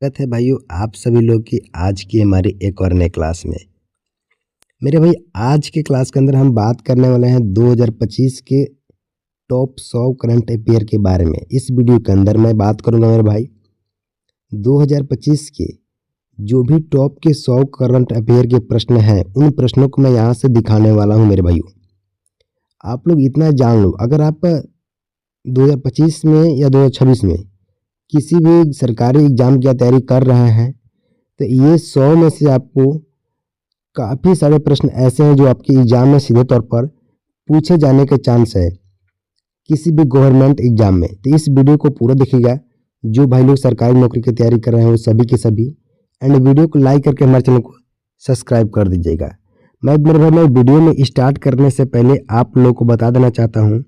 स्वागत है भाइयों आप सभी लोग की आज की हमारी एक और नए क्लास में। मेरे भाई आज के क्लास के अंदर हम बात करने वाले हैं 2025 के टॉप 100 करंट अफेयर के बारे में। इस वीडियो के अंदर मैं बात करूंगा मेरे भाई 2025 के जो भी टॉप के 100 करंट अफेयर के प्रश्न हैं उन प्रश्नों को मैं यहाँ से दिखाने वाला हूँ। मेरे भाइयों आप लोग इतना जान लो, अगर आप 2025 में या 2026 में किसी भी सरकारी एग्ज़ाम की तैयारी कर रहे हैं तो ये 100 में से आपको काफ़ी सारे प्रश्न ऐसे हैं जो आपके एग्ज़ाम में सीधे तौर पर पूछे जाने के चांस है किसी भी गवर्नमेंट एग्ज़ाम में। तो इस वीडियो को पूरा देखिएगा। जो भाई लोग सरकारी नौकरी की तैयारी कर रहे हैं वो सभी के सभी, एंड वीडियो को लाइक करके हमारे चैनल को सब्सक्राइब कर दीजिएगा। मैं वीडियो में स्टार्ट करने से पहले आप लोगों को बता देना चाहता हूँ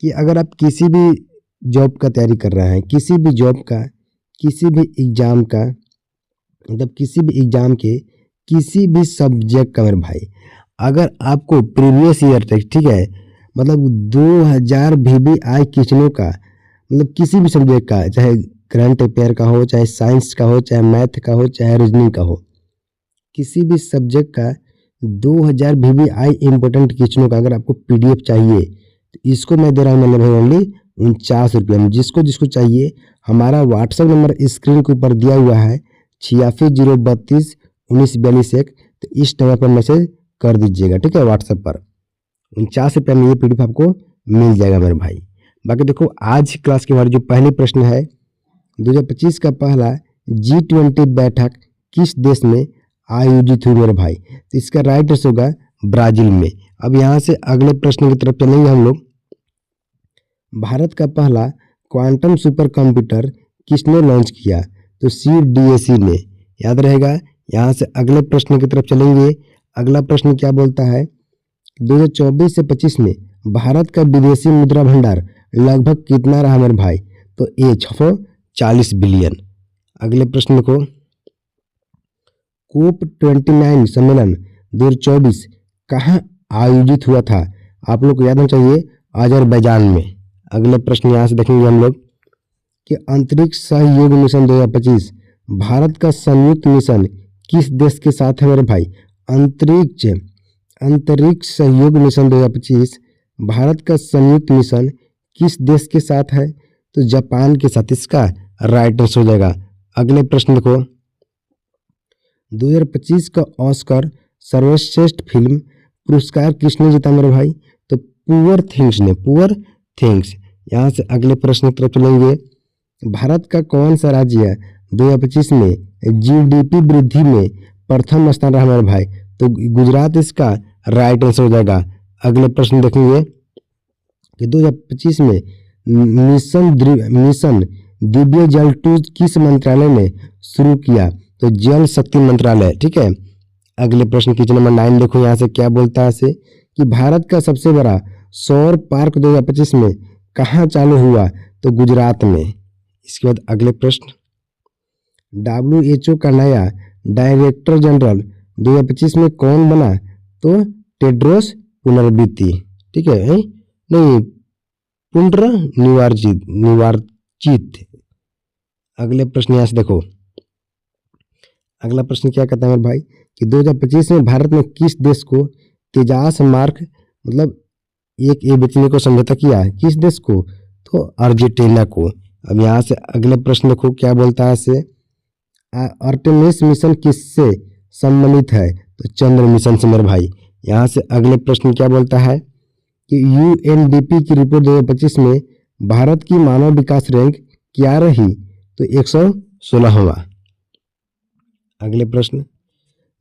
कि अगर आप किसी भी जॉब का तैयारी कर रहे हैं, किसी भी जॉब का, किसी भी एग्ज़ाम का, मतलब किसी भी एग्ज़ाम के किसी भी सब्जेक्ट का मेरे भाई, अगर आपको प्रीवियस ईयर तक, ठीक है, मतलब 2000 VBI क्वेश्चनों का, मतलब किसी भी सब्जेक्ट का, चाहे करंट अफेयर का हो, चाहे साइंस का हो, चाहे मैथ का हो, चाहे रीजनिंग का हो, किसी भी सब्जेक्ट का 2000 VBI इम्पोर्टेंट क्वेश्चनों का अगर आपको PDF चाहिए तो इसको मैं दे रहा हूँ मेरे भाई ओनली 49 रुपये में। जिसको जिसको चाहिए हमारा व्हाट्सएप नंबर स्क्रीन के ऊपर दिया हुआ है 86032942 तो इस नंबर पर मैसेज कर दीजिएगा, ठीक है, व्हाट्सएप पर। 49 रुपये में ये PDF आपको मिल जाएगा मेरे भाई। बाकी देखो आज क्लास के हमारे जो पहले प्रश्न है 2025 का पहला G20 बैठक किस देश में आयोजित हुई मेरे भाई, तो इसका राइट आंसर होगा ब्राज़ील में। अब यहाँ से अगले प्रश्न की तरफ चलेंगे हम लोग। भारत का पहला क्वांटम सुपर कंप्यूटर किसने लॉन्च किया, तो CDSE ने, याद रहेगा। यहाँ से अगले प्रश्न की तरफ चलेंगे। अगला प्रश्न क्या बोलता है 2024 से 25 में भारत का विदेशी मुद्रा भंडार लगभग कितना रहा मेरे भाई, तो ये 640 बिलियन। अगले प्रश्न को COP29 सम्मेलन 2024 कहाँ आयोजित हुआ था, आप लोग को याद होना चाहिए अजरबैजान में। अगले प्रश्न यहाँ से देखेंगे हम लोग कि अंतरिक्ष सहयोग मिशन 2025 भारत का संयुक्त मिशन किस देश के साथ है मेरे भाई, अंतरिक्ष सहयोग मिशन 2025 भारत का संयुक्त मिशन किस देश के साथ है, तो जापान के साथ इसका राइट आंसर हो जाएगा। अगले प्रश्न को 2025 का ऑस्कर सर्वश्रेष्ठ फिल्म पुरस्कार किसने जीता मेरे भाई, तो पुअर थिंग्स ने, पुअर थिंग्स। यहाँ से अगले प्रश्न की तरफ चलेंगे। भारत का कौन सा राज्य 2025 में GDP वृद्धि में प्रथम स्थान रहा मेरे भाई, तो गुजरात इसका राइट आंसर हो जाएगा। अगले प्रश्न देखेंगे कि 2025 में मिशन दिव्य जल 2 किस मंत्रालय ने शुरू किया, तो जल शक्ति मंत्रालय, ठीक है। अगले प्रश्न क्वेश्चन नंबर 9 देखो यहाँ से क्या बोलता है से कि भारत का सबसे बड़ा सौर पार्क 2025 में कहाँ चालू हुआ, तो गुजरात में। इसके बाद अगले प्रश्न WHO का नया डायरेक्टर जनरल 2025 में कौन बना, तो टेड्रोस पुनर्विति, ठीक है, नहीं निवारचित। अगले प्रश्न यहाँ से देखो। अगला प्रश्न क्या कहता है मेरे भाई कि 2025 में भारत ने किस देश को तेजास मार्क, मतलब एक ये बेचने को समझौता किया है, किस देश को, तो अर्जेंटीना को। अब यहाँ से अगले प्रश्न को क्या बोलता है से आर्टेमिस मिशन किससे संबंधित है, तो चंद्र मिशन से मेरे भाई। यहाँ से अगले प्रश्न क्या बोलता है कि UNDP की रिपोर्ट 2025 में भारत की मानव विकास रैंक क्या रही, तो 116वां। अगले प्रश्न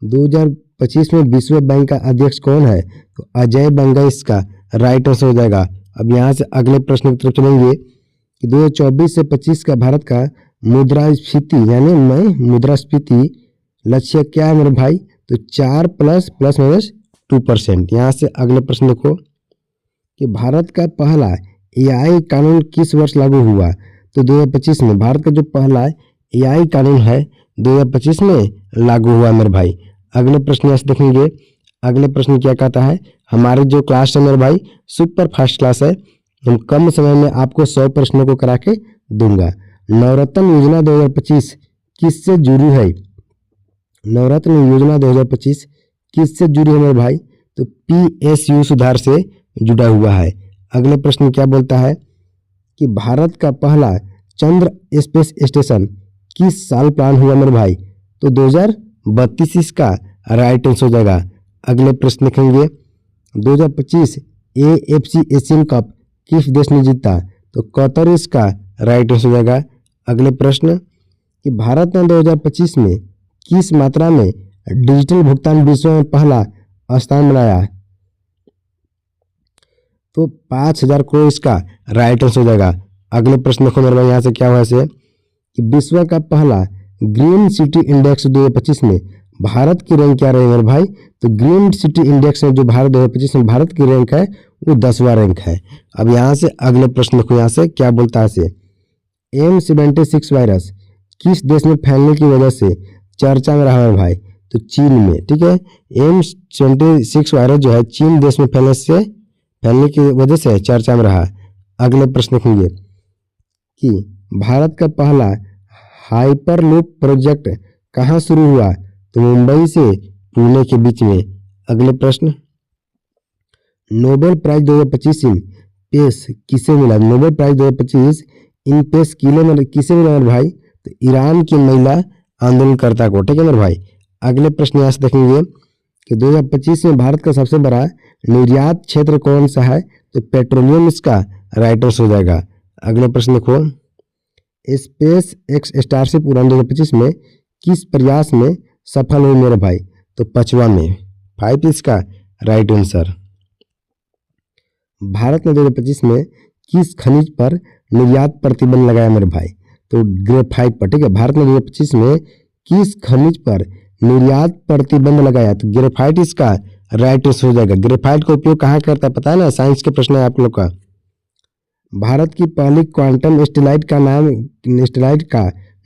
2025 में विश्व बैंक का अध्यक्ष कौन है, तो अजय बंगा इसका राइट आंसर हो जाएगा। अब यहाँ से अगले प्रश्न की तरफ चलेंगे कि 2024 से 25 का भारत का मुद्रास्फीति यानी मुद्रास्फीति लक्ष्य क्या है मेरे भाई, तो 4 ± 2%। यहाँ से अगले प्रश्न देखो कि भारत का पहला AI कानून किस वर्ष लागू हुआ, तो 2025 में। भारत का जो पहला AI कानून है 2025 में लागू हुआ मेरे भाई। अगले प्रश्न यहाँ से देखेंगे। अगले प्रश्न क्या कहता है, हमारे जो क्लास है मेरे भाई सुपर फास्ट क्लास है, हम कम समय में आपको 100 प्रश्नों को करा के दूंगा। नवरत्न योजना 2025 किससे जुड़ी है? नवरत्न योजना 2025 किससे जुड़ी है मेरे भाई? तो PSU सुधार से जुड़ा हुआ है। अगले प्रश्न क्या बोलता है कि भारत का पहला चंद्र स्पेस स्टेशन किस साल प्लान हुआ मेरे भाई? तो 2032 इसका राइट आंसर हो जाएगा। अगले प्रश्न देखेंगे 2025 AFC एशियन कप किस देश ने जीता? तो कतर इसका राइट आंसर हो जाएगा। अगले प्रश्न कि भारत ने 2025 में किस मात्रा में डिजिटल भुगतान विश्व में पहला स्थान बनाया? तो 5,000 करोड़ इसका राइट आंसर हो जाएगा। अगले प्रश्न देखो मेरे भाई यहाँ से क्या हुआ ऐसे कि विश्व का पहला ग्रीन सिटी इंडेक्स 2025 में भारत की रैंक क्या रही मेरे भाई? तो ग्रीन सिटी इंडेक्स में जो भारत 2025 में भारत की रैंक है वो 10वां रैंक है। अब यहाँ से अगले प्रश्न देखो यहाँ से क्या बोलता है से M76 वायरस किस देश में फैलने की वजह से चर्चा में रहा मेरे भाई? तो चीन में। ठीक है, M76 वायरस जो है चीन देश में फैलने की वजह से चर्चा में रहा। अगले प्रश्न देखेंगे कि भारत का पहला हाइपरलूप प्रोजेक्ट कहाँ शुरू हुआ? तो मुंबई से पुणे के बीच में। अगले प्रश्न नोबेल प्राइज 2025 इन पेस किसे मिला? नोबेल प्राइज 2025 इन पेस किसे मिला मेरे भाई? तो ईरान की महिला आंदोलनकर्ता को। ठीक है मेरे भाई। अगले प्रश्न यहाँ से देखेंगे कि 2025 में भारत का सबसे बड़ा निर्यात क्षेत्र कौन सा है? तो पेट्रोलियम इसका राइट आंसर हो जाएगा। अगले प्रश्न देखो स्पेस एक्स स्टारशिप उड़ान 2025 में किस प्रयास में सफल हुई मेरे भाई? तो 5वां में। 5 इसका राइट आंसर। भारत ने 2025 में किस खनिज पर निर्यात प्रतिबंध लगाया मेरे भाई? तो ग्रेफाइट पर। ठीक है, भारत ने 2025 में किस खनिज पर निर्यात प्रतिबंध लगाया? तो ग्रेफाइट इसका राइट आंसर हो जाएगा। ग्रेफाइट का उपयोग कहाँ करता है पता है ना? साइंस के प्रश्न है आप लोग का। भारत की पहली क्वांटम स्टेलाइट का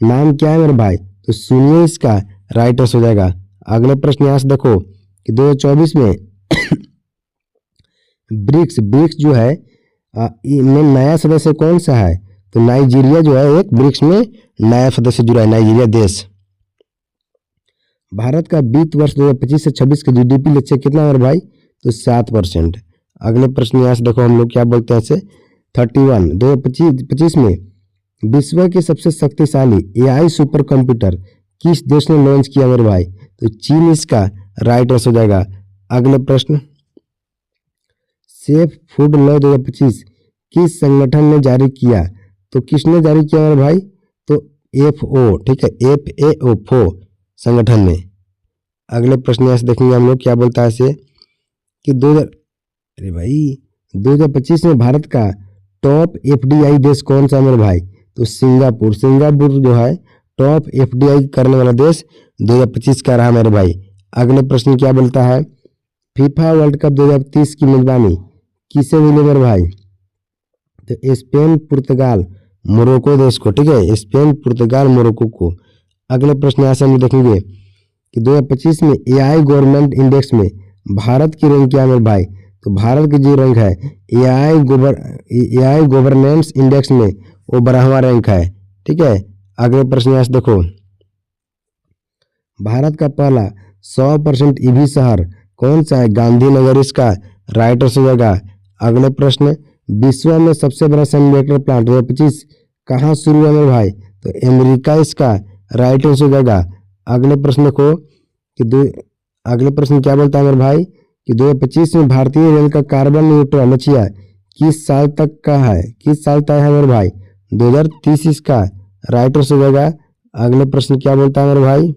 नाम क्या है मेरे भाई? तो सुनिए इसका राइट आंसर हो जाएगा। अगले प्रश्न यहाँ से देखो कि 2024 में ब्रिक्स जो है में नया सदस्य कौन सा है? तो नाइजीरिया जो है एक ब्रिक्स में नया सदस्य जुड़ा है, नाइजीरिया देश। भारत का वित्त वर्ष 2025 से 26 का GDP लक्ष्य कितना मेरे भाई? तो 7%। अगले प्रश्न यहाँ से देखो हम लोग क्या बोलते हैं इसे 31 2025 में विश्व के सबसे शक्तिशाली AI सुपर कंप्यूटर किस देश ने लॉन्च किया मेरे भाई? तो चीन इसका राइट आंसर हो जाएगा। अगले प्रश्न सेफ फूड लॉ 2025 किस संगठन ने जारी किया? तो किसने जारी किया मेरे भाई? तो FAO। ठीक है, FAO संगठन ने। अगले प्रश्न यहाँ से देखेंगे हम लोग क्या बोलता है इसे कि 2025 में भारत का टॉप FDI देश कौन सा मेरे भाई? तो सिंगापुर जो है टॉप FDI करने वाला देश 2025 का रहा मेरे भाई। अगले प्रश्न क्या बोलता है फीफा वर्ल्ड कप 2030 की मेजबानी किसे मिली मेरे भाई? तो स्पेन पुर्तगाल मोरक्को देश को। ठीक है, स्पेन पुर्तगाल मोरक्को को। अगले प्रश्न यहाँ से हम देखेंगे कि 2025 में AI गवर्नमेंट इंडेक्स में भारत की रैंक क्या है मेरे भाई? तो भारत की जो रैंक है AI गवर्नेंस इंडेक्स में वो 12वां रैंक है। ठीक है, अगले प्रश्न यहाँ से देखो भारत का पहला 100% EV शहर कौन सा है? गांधीनगर इसका राइट आंसर हो जाएगा। अगले प्रश्न विश्व में सबसे बड़ा सेमीकंडक्टर प्लांट 2025 कहाँ शुरू हुआ मेरे भाई? तो अमेरिका इसका राइट आंसर हो जाएगा। अगले प्रश्न देखो कि अगले प्रश्न क्या बोलता है मेरे भाई कि 2025 में भारतीय रेल का कार्बन न्यूट्रल लक्ष्य किस साल तक का है? किस साल तक है मेरे भाई? 2030 इसका राइट आंसर हो जाएगा। अगले प्रश्न क्या बोलता है मेरे भाई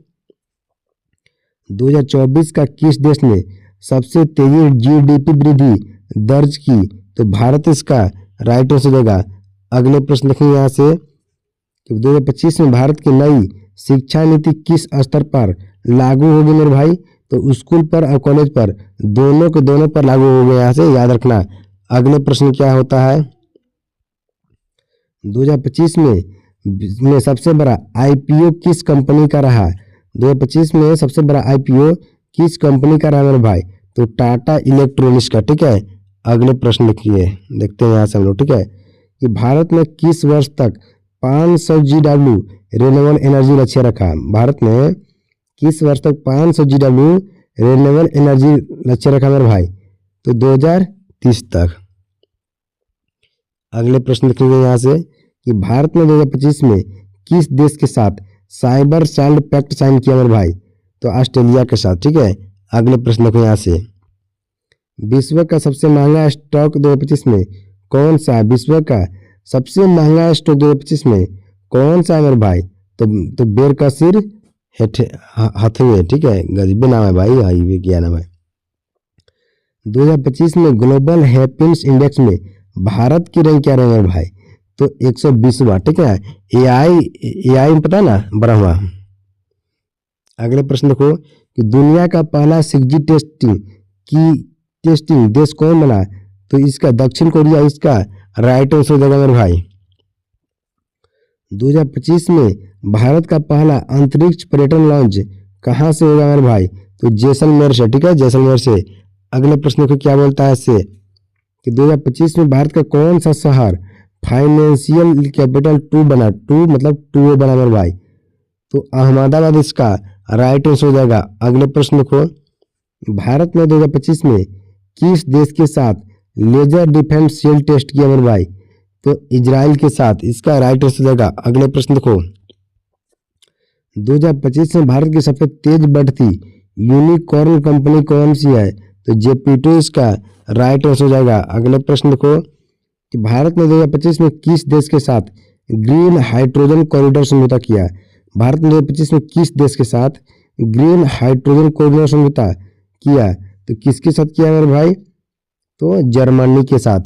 2024 का किस देश ने सबसे तेजी GDP वृद्धि दर्ज की? तो भारत इसका राइट आंसर देगा। अगले प्रश्न देखेंगे यहाँ से कि 2025 में भारत की नई शिक्षा नीति किस स्तर पर लागू होगी मेरे भाई? तो स्कूल पर और कॉलेज पर दोनों पर लागू होगी, यहाँ से याद रखना। अगले प्रश्न क्या होता है 2025 में सबसे बड़ा IPO किस कंपनी का रहा? 2025 में सबसे बड़ा IPO किस कंपनी का रहा मेरे भाई? तो टाटा इलेक्ट्रॉनिक्स का। ठीक है, अगले प्रश्न लिखिए देखते हैं यहाँ से हम लोग। ठीक है कि भारत में किस वर्ष तक 500 GW रिन्यूएबल एनर्जी लक्ष्य रखा? भारत ने किस वर्ष तक 500 GW रिन्यूएबल एनर्जी लक्ष्य रखा मेरे भाई? तो 2030 तक। अगले प्रश्न देखेंगे यहाँ से कि भारत ने 2025 में किस देश के साथ साइबर चाइल्ड पैक्ट साइन किया मेरे भाई? तो ऑस्ट्रेलिया के साथ। ठीक है, अगले प्रश्न देखो यहाँ से, विश्व का सबसे महंगा स्टॉक 2025 में कौन सा है? विश्व का सबसे महंगा स्टॉक 2025 में कौन सा है मेरे भाई? तो बेरकसिर हथवे। ठीक है, गजबे नाम है भाई, हाईवे क्या नाम है। 2025 में ग्लोबल हैप्पीनेस इंडेक्स में भारत की रैंक क्या रही मेरे भाई? तो 120वां। ठीक है, एआई पता है ना, बड़ा हुआ। अगले प्रश्न देखो कि दुनिया का पहला 6G टेस्टिंग देश कौन बना? तो इसका दक्षिण कोरिया। इसका राइट आंसर हो जाएगा मेरे भाई। 2025 में भारत का पहला अंतरिक्ष पर्यटन लॉन्च कहाँ से होगा मेरे भाई? तो जैसलमेर से। ठीक है, जैसलमेर से। अगले प्रश्न को क्या बोलता है इससे कि 2025 में भारत का कौन सा शहर फाइनेंशियल कैपिटल 2 बना? 2 मतलब 2 बना मेरे भाई। तो अहमदाबाद इसका राइट आंसर हो जाएगा। अगले प्रश्न देखो, भारत ने 2025 में किस देश के साथ लेजर डिफेंस शील्ड टेस्ट किया मेरे भाई? तो इजराइल के साथ। इसका राइट आंसर हो जाएगा। अगले प्रश्न देखो, 2025 में भारत की सबसे तेज बढ़ती यूनिकॉर्न कंपनी कौन सी है? तो जेपीटो इसका राइट आंसर हो जाएगा। अगले प्रश्न देखो कि भारत ने 2025 में किस देश के साथ ग्रीन हाइड्रोजन कॉरिडोर समझौता किया? भारत ने 2025 में किस देश के साथ ग्रीन हाइड्रोजन कॉरिडोर समझौता किया? तो किसके साथ किया मेरे भाई? तो जर्मनी के साथ।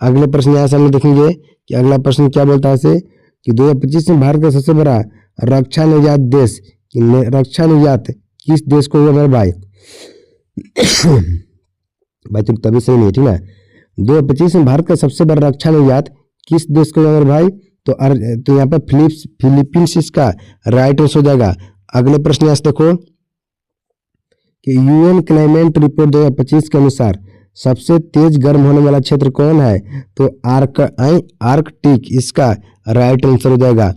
अगले प्रश्न यहाँ से हम देखेंगे कि अगला प्रश्न क्या बोलता है इसे कि 2025 में भारत का सबसे बड़ा रक्षा निर्यात देश रक्षा निर्यात किस देश को हुआ मेरे भाई? भाई तुम तभी सही नहीं, ठीक है। 2025 में भारत का सबसे बड़ा रक्षा निर्यात किस देश को हुआ मेरे भाई? तो यहाँ पर फिलीपींस इसका राइट आंसर हो जाएगा। अगले प्रश्न यहाँ से देखो कि यूएन क्लाइमेट रिपोर्ट 2025 के अनुसार सबसे तेज गर्म होने वाला क्षेत्र कौन है? तो आर्कटिक इसका राइट आंसर हो जाएगा।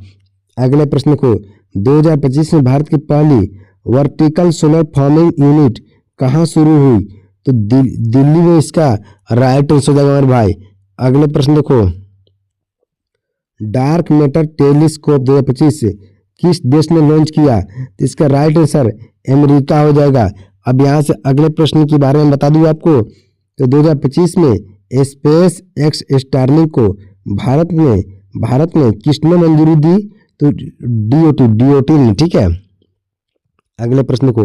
अगले प्रश्न को 2025 में भारत की पहली वर्टिकल सोलर फार्मिंग यूनिट कहाँ शुरू हुई? तो दिल्ली में इसका राइट आंसर हो जाएगा मेरे भाई। अगले प्रश्न देखो, डार्क मैटर टेलीस्कोप 2025 किस देश ने लॉन्च किया? तो इसका राइट आंसर अमेरिका हो जाएगा। अब यहाँ से अगले प्रश्न के बारे में बता दूं आपको, तो 2025 में स्पेस एक्स स्टारलिंक को भारत ने किसने मंजूरी दी? तो डीओटी ने। ठीक है, अगले प्रश्न को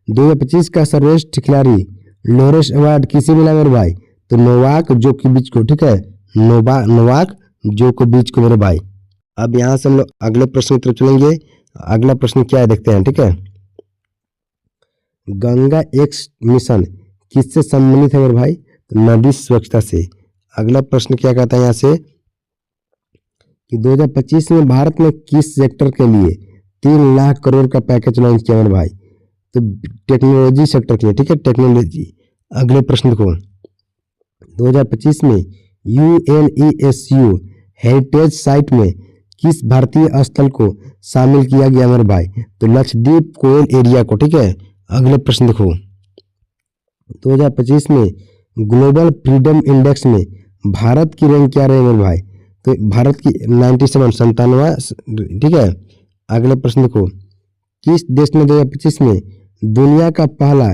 2025 का सर्वश्रेष्ठ खिलाड़ी लोरेस अवार्ड किसे मिला मेरे भाई? तो नोवाक जोकोविच को। ठीक है, नोवाक जोकोविच को मेरे भाई। अब यहाँ से हम लोग अगले प्रश्न की तरफ चलेंगे। अगला प्रश्न क्या है देखते हैं। ठीक है, गंगा एक्स मिशन किससे संबंधित है मेरे भाई? तो नदी स्वच्छता से। अगला प्रश्न क्या कहता है यहाँ से कि 2025 में भारत ने किस सेक्टर के लिए 3 लाख करोड़ का पैकेज लॉन्च किया मेरे भाई? तो टेक्नोलॉजी सेक्टर के लिए। ठीक है, टेक्नोलॉजी। अगले प्रश्न को 2025 में UNESCO हेरिटेज साइट में किस भारतीय स्थल को शामिल किया गया मेरे भाई? तो लक्षद्वीप कोयल एरिया को। ठीक है, अगले प्रश्न देखो, 2025 में ग्लोबल फ्रीडम इंडेक्स में भारत की रैंक क्या रही मेरे भाई? तो भारत की 97। ठीक है, अगले प्रश्न देखो, किस देश ने 2025 में दुनिया का पहला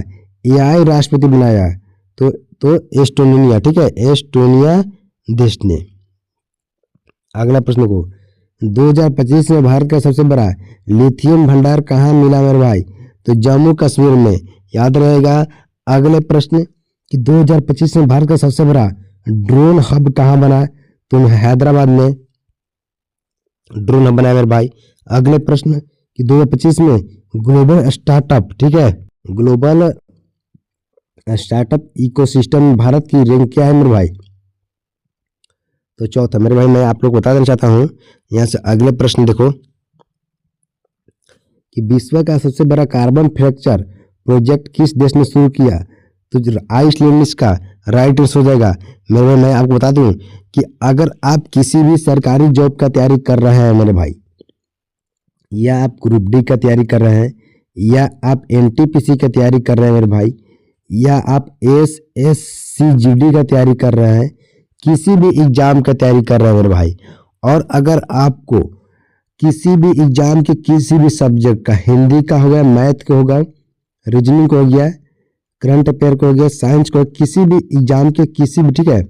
एआई राष्ट्रपति बनाया? तो एस्टोनिया। ठीक है, एस्टोनिया देश ने। अगला प्रश्न को 2025 में भारत का सबसे बड़ा लिथियम भंडार कहाँ मिला मेरे भाई? तो जम्मू कश्मीर में। याद रहेगा। अगले प्रश्न कि 2025 में भारत का सबसे बड़ा ड्रोन हब कहाँ बना? तो हैदराबाद में ड्रोन हब बनाया मेरे भाई। अगले प्रश्न कि 2025 में ग्लोबल स्टार्टअप। ठीक है, ग्लोबल स्टार्टअप इकोसिस्टम में भारत की रैंक क्या है मेरे भाई? तो चौथा मेरे भाई। मैं आप लोग को बता देना चाहता हूँ यहाँ से अगले प्रश्न देखो कि विश्व का सबसे बड़ा कार्बन फ्रैक्चर प्रोजेक्ट किस देश ने शुरू किया? तो आइसलैंड इसका राइट आंसर हो जाएगा मेरे भाई। मैं आपको बता दूं कि अगर आप किसी भी सरकारी जॉब का तैयारी कर रहे हैं मेरे भाई, या आप ग्रुप डी का तैयारी कर रहे हैं, या आप एनटीपीसी का तैयारी कर रहे हैं मेरे भाई, या आप एसएससीजीडी का तैयारी कर रहे हैं, किसी भी एग्जाम का तैयारी कर रहे हैं मेरे भाई, और अगर आपको किसी भी एग्जाम के किसी भी सब्जेक्ट का, हिंदी का हो गया, मैथ का हो गया, रीजनिंग को हो गया, करंट अफेयर को हो गया, साइंस को, किसी भी एग्जाम के किसी भी, ठीक है,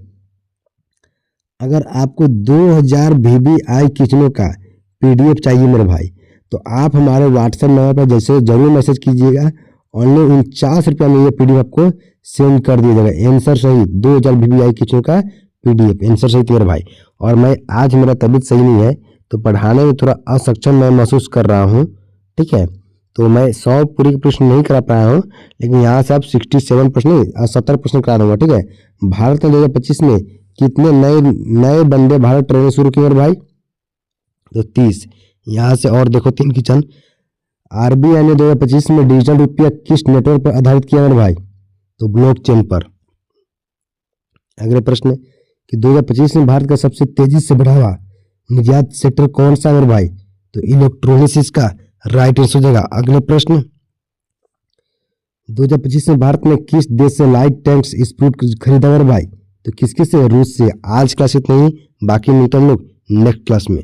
अगर आपको 2000 VBI खींचने का PDF चाहिए मेरे भाई, तो आप हमारे व्हाट्सएप नंबर पर जैसे जरूर मैसेज कीजिएगा। ओनली 49 रुपया में ये PDF आपको सेंड कर दिया जाएगा, आंसर सहित 2000 VBI खींचने का PDF आंसर सहित मेरे भाई। और मैं आज मेरा तबीयत सही नहीं है तो पढ़ाने में थोड़ा असक्षम मैं महसूस कर रहा हूँ, ठीक है, तो मैं 100 पूरी प्रश्न नहीं करा पाया हूँ, लेकिन यहाँ से आप 67 प्रश्न 70 प्रश्न करा दूंगा, ठीक है। भारत में 2025 में कितने नए वंदे भारत ट्रेनें शुरू की मेरे भाई, तो 30। यहाँ से और देखो 3 क्वेश्चन, RBI ने 2025 में डिजिटल रुपया किस नेटवर्क पर आधारित किया मेरे भाई, तो ब्लॉकचेन पर। अगले प्रश्न कि 2025 में भारत का सबसे तेजी से बढ़ावा निर्यात सेक्टर कौन सा मेरे भाई, तो इलेक्ट्रॉनिक्स इसका राइट आंसर हो जाएगा। अगले प्रश्न 2025 में भारत ने किस देश से लाइट टैंक्स स्प्रूट खरीदा मेरे भाई, तो किसके से, रूस से। आज क्लास इतना ही, बाकी मिलते हम लोग नेक्स्ट क्लास में।